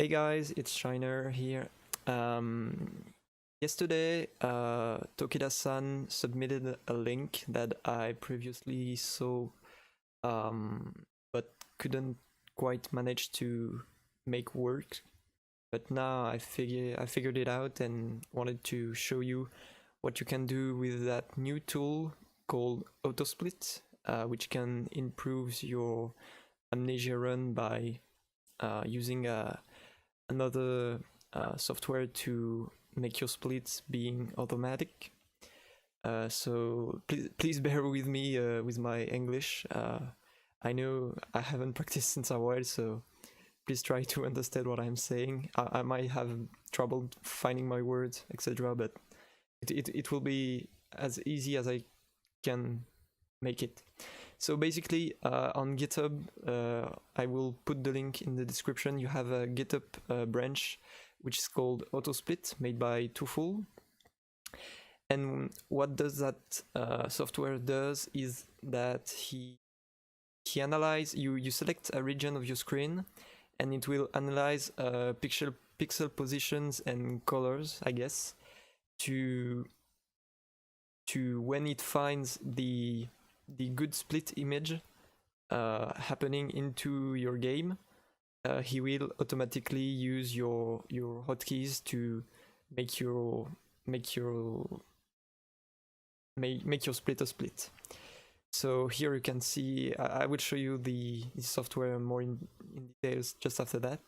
Hey guys, it's Shiner here. Yesterday, Tokida-san submitted a link that I previously saw, but couldn't quite manage to make work. But now I figured it out and wanted to show you what you can do with that new tool called Autosplit, which can improve your Amnesia run by using another software to make your splits being automatic. So please bear with me with my English. I know I haven't practiced since a while, so please try to understand what I'm saying. I might have trouble finding my words, etc., but it will be as easy as I can make it. So basically, on GitHub, I will put the link in the description. You have a GitHub branch which is called Autosplit, made by Tuful. And what does that software does is that he analyze you select a region of your screen, and it will analyze pixel positions and colors, I guess, to when it finds the good split image happening into your game, he will automatically use your hotkeys to make your split a split. So here you can see, I will show you the software more in details just after that.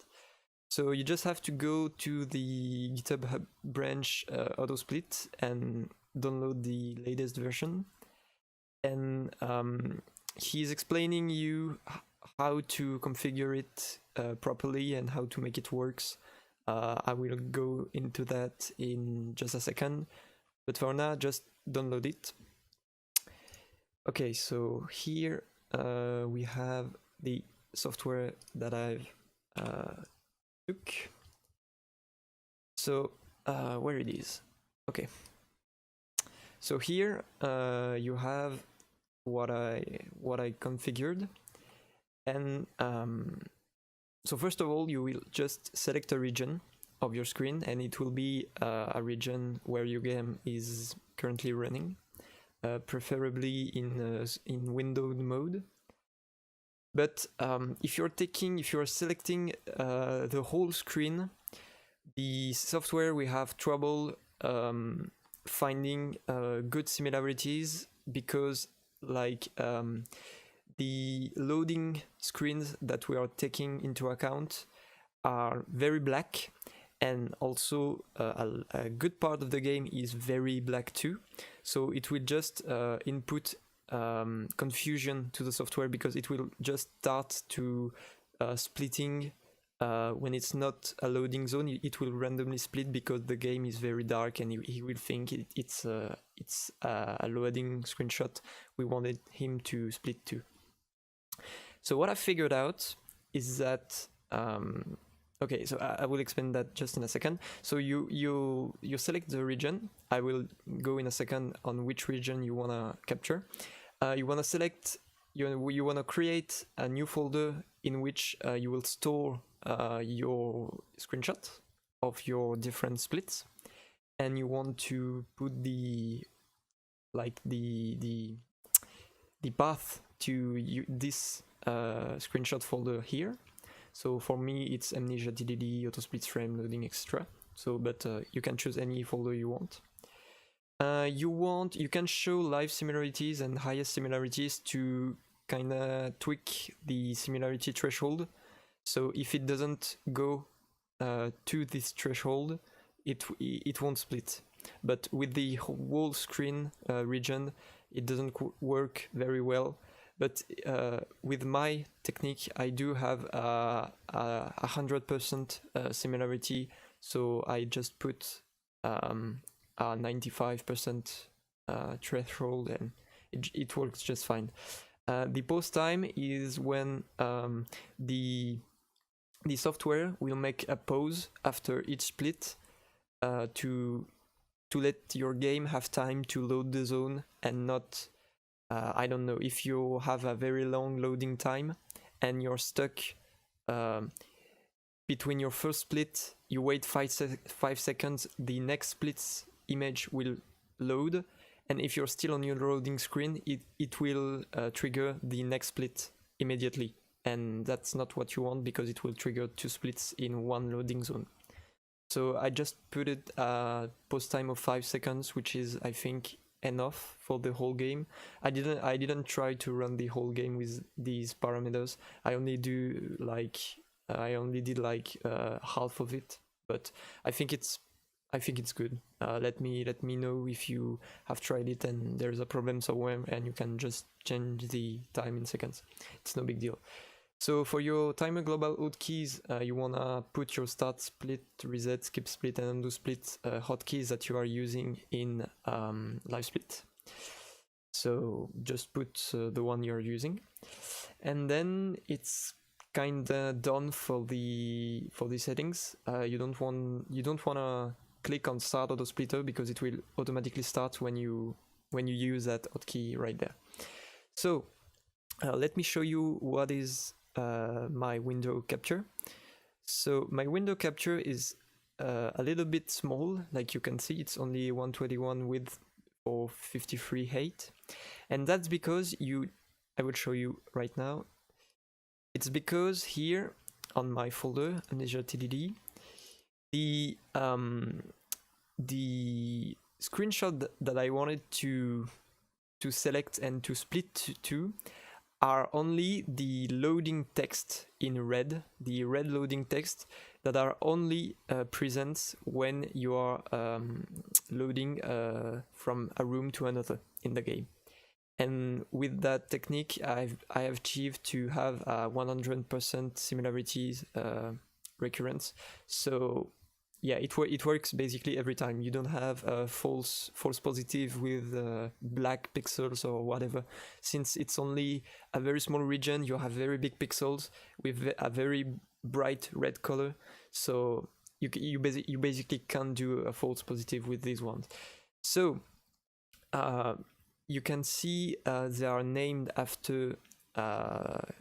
So you just have to go to the GitHub branch Autosplit and download the latest version. And he's explaining you how to configure it properly and how to make it works. I will go into that in just a second, but for now, just download it. Okay, so here we have the software that I've took. So where it is? Okay. So here you have what I configured, and so first of all, you will just select a region of your screen, and it will be a region where your game is currently running, preferably in windowed mode. But if you're selecting the whole screen, the software will have trouble finding good similarities, because like the loading screens that we are taking into account are very black, and also a good part of the game is very black too. So it will just input confusion to the software, because it will just start to splitting when it's not a loading zone. It will randomly split because the game is very dark, and he will think it's a loading screenshot we wanted him to split to. So what I figured out is that okay, so I will explain that just in a second. So you select the region. I will go in a second on which region you wanna capture. You wanna select. You wanna create a new folder in which you will store your screenshot of your different splits, and you want to put the path to this screenshot folder here. So for me, it's Amnesia TDD, Autosplit frame loading extra. So, but you can choose any folder you want. You can show live similarities and highest similarities to kind of tweak the similarity threshold. So if it doesn't go to this threshold, it won't split. But with the whole screen region, it doesn't work very well. But with my technique, I do have a 100% similarity, so I just put a 95% threshold, and it works just fine. The pause time is when the software will make a pause after each split to let your game have time to load the zone, and not I don't know, if you have a very long loading time and you're stuck between your first split, you wait 5 seconds, the next split's image will load, and if you're still on your loading screen, it will trigger the next split immediately, and that's not what you want because it will trigger 2 splits in one loading zone. So I just put it pause time of 5 seconds, which is, I think, enough for the whole game. I didn't try to run the whole game with these parameters. I only did like half of it, but I think it's good. Let me know if you have tried it and there's a problem somewhere, and you can just change the time in seconds. It's no big deal. So for your timer global hotkeys, you wanna put your start split, reset, skip split, and undo split hotkeys that you are using in live split. So just put the one you're using, and then it's kinda done for the settings. You don't wanna click on start Autosplitter because it will automatically start when you use that hotkey right there. So let me show you what is my window capture. So my window capture is a little bit small, like you can see. It's only 121 width or 53 height, and that's because I will show you right now. It's because here on my folder Amnesia TDD, the screenshot that I wanted to select and to split to are only the loading text in red, the red loading text that are only present when you are loading from a room to another in the game. And with that technique, I have achieved to have 100% similarities recurrence. So yeah, it works basically every time. You don't have a false positive with black pixels or whatever. Since it's only a very small region, you have very big pixels with a very bright red color. So you basically can't do a false positive with these ones. So you can see they are named after.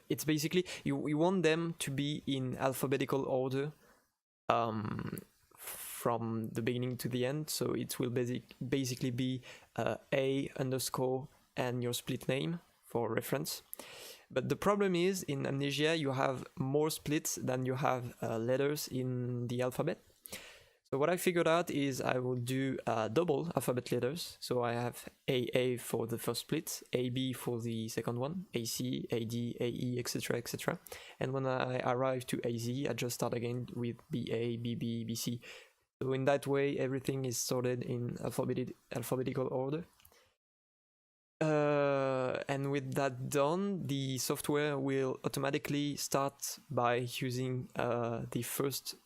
It's basically you want them to be in alphabetical order. From the beginning to the end, so it will basically be A underscore and your split name for reference. But the problem is, in Amnesia you have more splits than you have letters in the alphabet. So what I figured out is I will do double alphabet letters. So I have AA for the first split, AB for the second one, AC, AD, AE, etc, etc. And when I arrive to AZ, I just start again with BA, BB, BC. So in that way, everything is sorted in alphabetical order. And with that done, the software will automatically start by using the first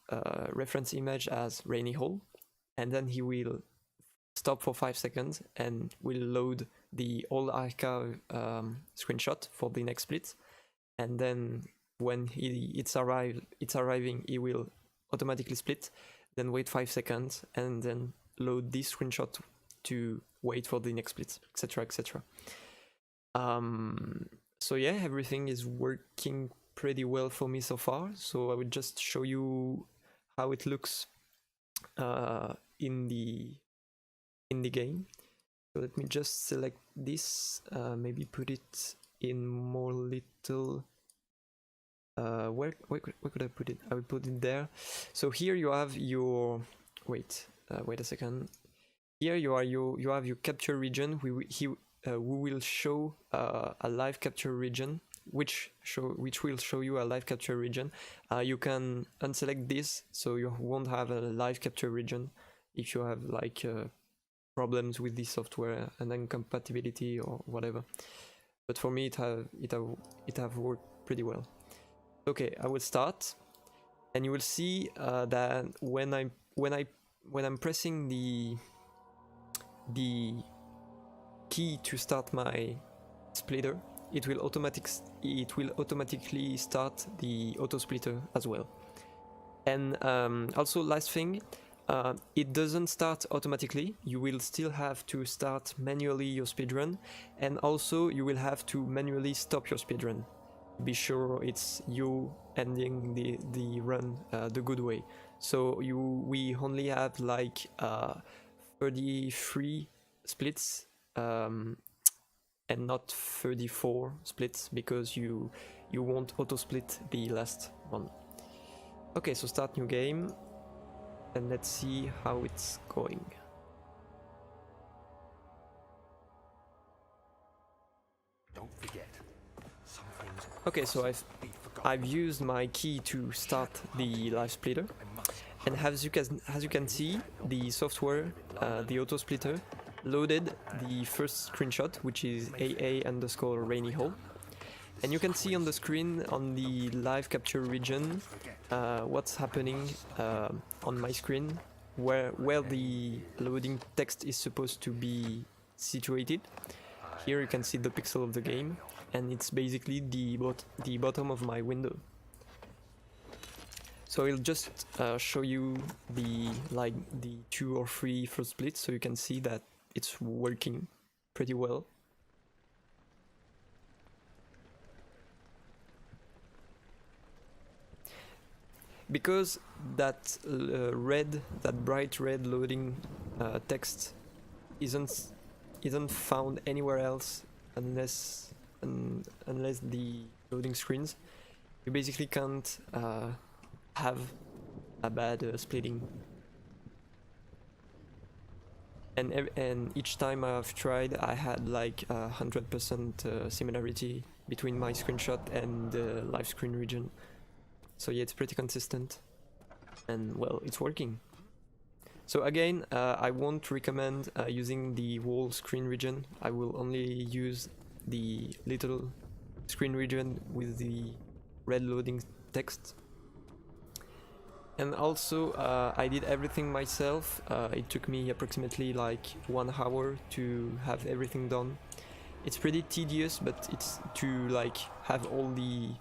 reference image as Rainy Hall, and then he will stop for 5 seconds and will load the old archive screenshot for the next split. And then when it's arriving, he will automatically split, then wait 5 seconds, and then load this screenshot to wait for the next split, etc, etc. So yeah, everything is working pretty well for me so far. So I would just show you how it looks in the game. So let me just select this, maybe put it in more little. Where could I put it? I will put it there. So here you have your wait a second. Here you have your capture region. We will show a live capture region, which will show you a live capture region. You can unselect this, so you won't have a live capture region if you have like problems with this software and incompatibility or whatever. But for me, it have worked pretty well. Okay, I will start, and you will see that when I'm pressing the key to start my splitter, it will automatically start the Autosplitter as well. And also, last thing, it doesn't start automatically. You will still have to start manually your speedrun, and also you will have to manually stop your speedrun. be sure it's you ending the run the good way. So we only have like 33 splits and not 34 splits, because you won't auto split the last one. Okay, so start new game and let's see how it's going. Don't forget. Okay, so I've used my key to start the live splitter, and as you can see, the software, the Autosplitter, loaded the first screenshot, which is AA_rainy hole, and you can see on the screen on the live capture region what's happening on my screen, where the loading text is supposed to be situated. Here you can see the pixel of the game, and it's basically the bottom of my window. So I'll just show you the 2 or 3 first splits, so you can see that it's working pretty well. Because that bright red loading text isn't found anywhere else unless the loading screens, you basically can't have a bad splitting. And each time I've tried, I had like 100% similarity between my screenshot and the live screen region. So yeah, it's pretty consistent, and well, it's working. So again, I won't recommend using the whole screen region. I will only use the little screen region with the red loading text. And also, I did everything myself. It took me approximately like 1 hour to have everything done. It's pretty tedious, but it's to like have all the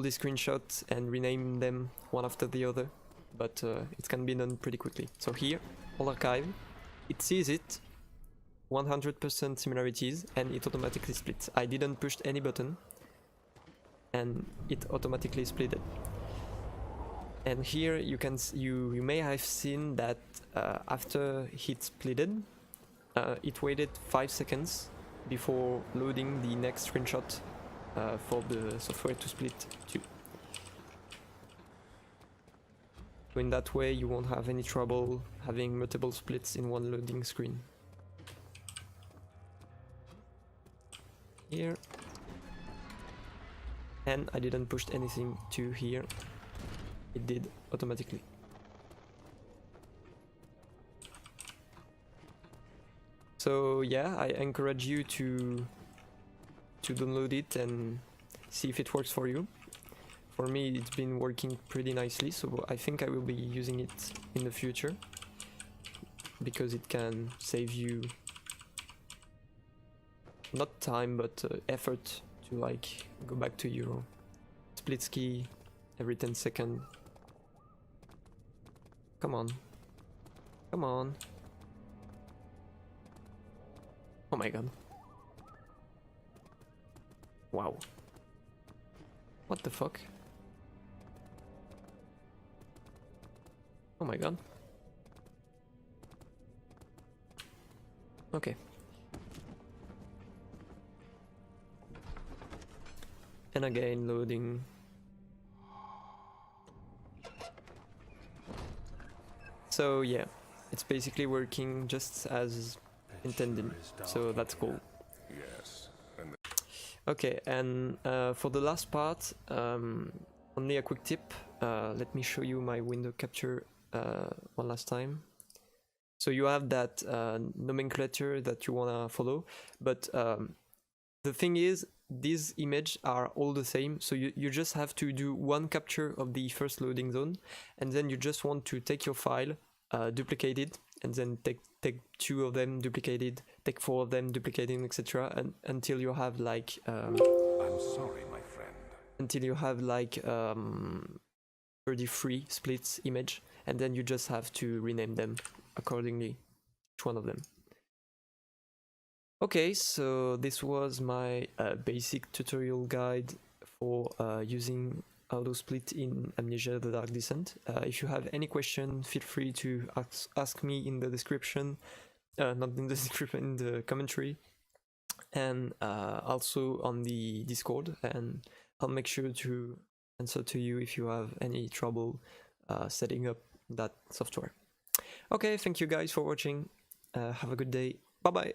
screenshots and rename them one after the other, but it can be done pretty quickly. So here, all archive, it sees it, 100% similarities, and it automatically splits. I didn't push any button, and it automatically split it. And here you can you may have seen that after it splitted, it waited 5 seconds before loading the next screenshot for the software to split too. So in that way you won't have any trouble having multiple splits in one loading screen. Here. And I didn't push anything to here. It did automatically. So yeah, I encourage you to download it and see if it works for you. For me, it's been working pretty nicely, so I think I will be using it in the future, because it can save you not time but effort to like go back to your split key every 10 seconds. Come on. Come on. Oh my god. Wow. What the fuck? Oh my god. Okay. And again, loading. So yeah, it's basically working just as intended, so that's cool. Yes. Okay, and for the last part, only a quick tip. Let me show you my window capture one last time. So you have that nomenclature that you wanna follow, but the thing is, these images are all the same, so you just have to do one capture of the first loading zone, and then you just want to take your file, duplicate it, and then take 2 of them, duplicated, take 4 of them, duplicating, etc., and until you have like I'm sorry, my friend. until you have like 33 splits image, and then you just have to rename them accordingly, each one of them. Okay, so this was my basic tutorial guide for using Autosplit in Amnesia: The Dark Descent. If you have any question, feel free to ask me in the description, not in the description, in the commentary, and also on the Discord, and I'll make sure to answer to you if you have any trouble setting up that software. Okay, thank you guys for watching. Have a good day. Bye bye.